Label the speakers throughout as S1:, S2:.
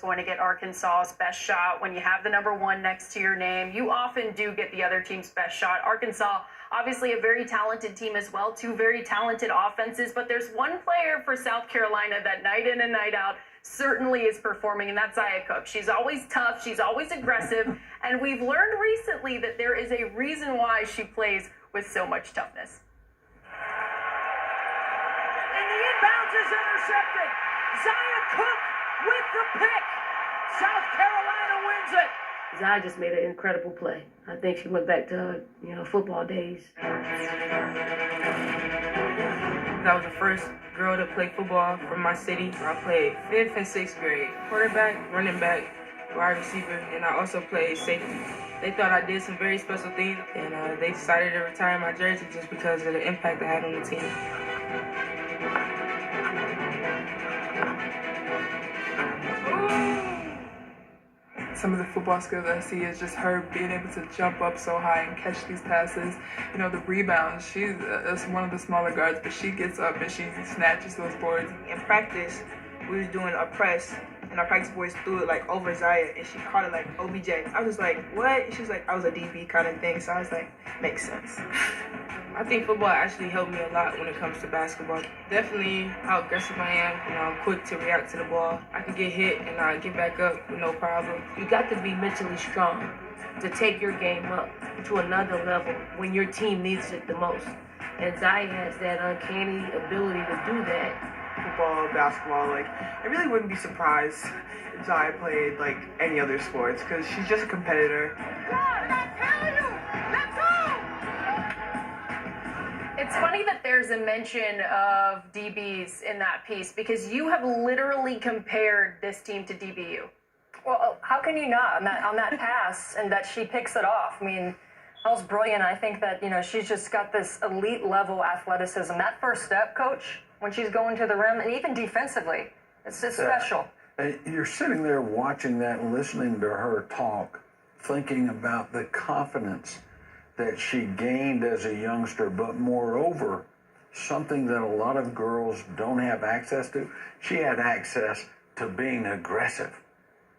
S1: going to get Arkansas's best shot. When you have the number 1 next to your name, you often do get the other team's best shot. Arkansas, obviously a very talented team as well, 2 very talented offenses, but there's one player for South Carolina that night in and night out certainly is performing, and that's Zia Cooke. She's always tough, she's always aggressive, and we've learned recently that there is a reason why she plays with so much toughness.
S2: And the inbounds is intercepted. Zia Cooke with the pick. South Carolina wins it.
S3: Zia just made an incredible play. I think she went back to, football days.
S4: I was the first girl to play football from my city. I played 5th and 6th grade. Quarterback, running back, wide receiver, and I also played safety. They thought I did some very special things, and they decided to retire my jersey just because of the impact I had on the team.
S5: Some of the football skills I see is just her being able to jump up so high and catch these passes. The rebounds, she's one of the smaller guards, but she gets up and she snatches those boards.
S4: In practice, we was doing a press, and our practice boys threw it over Zia, and she caught it like OBJ. I was like, what? And she's like, I was a DB kind of thing, so I was like, makes sense. I think football actually helped me a lot when it comes to basketball. Definitely how aggressive I am. I'm quick to react to the ball. I can get hit and get back up with no problem.
S3: You got to be mentally strong to take your game up to another level when your team needs it the most. And Zia has that uncanny ability to do that.
S6: Football, basketball, I really wouldn't be surprised if Zia played any other sports because she's just a competitor.
S1: It's funny that there's a mention of DBs in that piece because you have literally compared this team to DBU.
S7: Well, how can you not on that pass and that she picks it off? I mean, that was brilliant. I think that, she's just got this elite level athleticism. That first step, Coach, when she's going to the rim, and even defensively, it's just special.
S8: You're sitting there watching that and listening to her talk, thinking about the confidence that she gained as a youngster, but moreover, something that a lot of girls don't have access to. She had access to being aggressive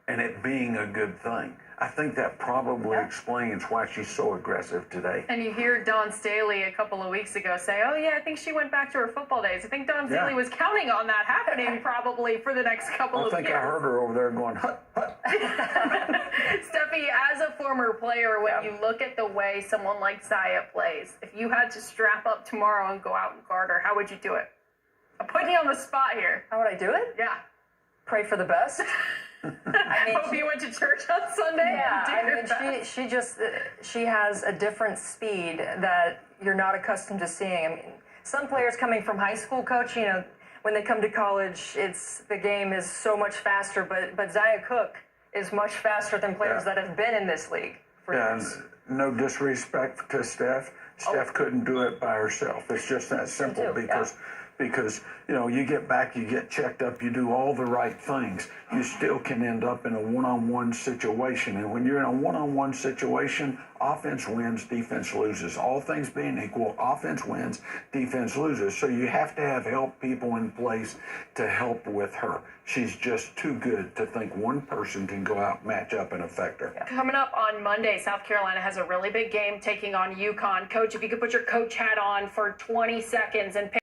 S8: and it being a good thing. I think that probably explains why she's so aggressive today.
S1: And you hear Dawn Staley a couple of weeks ago say, oh yeah, I think she went back to her football days. I think Dawn Staley was counting on that happening probably for the next couple of years.
S8: I think I heard her over there going, hut, hut.
S1: Steffi, as a former player, when you look at the way someone like Zia plays, if you had to strap up tomorrow and go out and guard her, how would you do it? I'm putting you on the spot here.
S7: How would I do it?
S1: Yeah.
S7: Pray for the best.
S1: Hope you went to church on Sunday.
S7: Yeah, she has a different speed that you're not accustomed to seeing. I mean, some players coming from high school, Coach, when they come to college, the game is so much faster, but Zia Cooke is much faster than players that have been in this league for years.
S8: And no disrespect to Steph. Steph couldn't do it by herself. It's just that simple because you get back, you get checked up, you do all the right things. You still can end up in a one-on-one situation. And when you're in a one-on-one situation, offense wins, defense loses. All things being equal, offense wins, defense loses. So you have to have people in place to help with her. She's just too good to think one person can go out, match up, and affect her.
S1: Coming up on Monday, South Carolina has a really big game taking on UConn. Coach, if you could put your coach hat on for 20 seconds and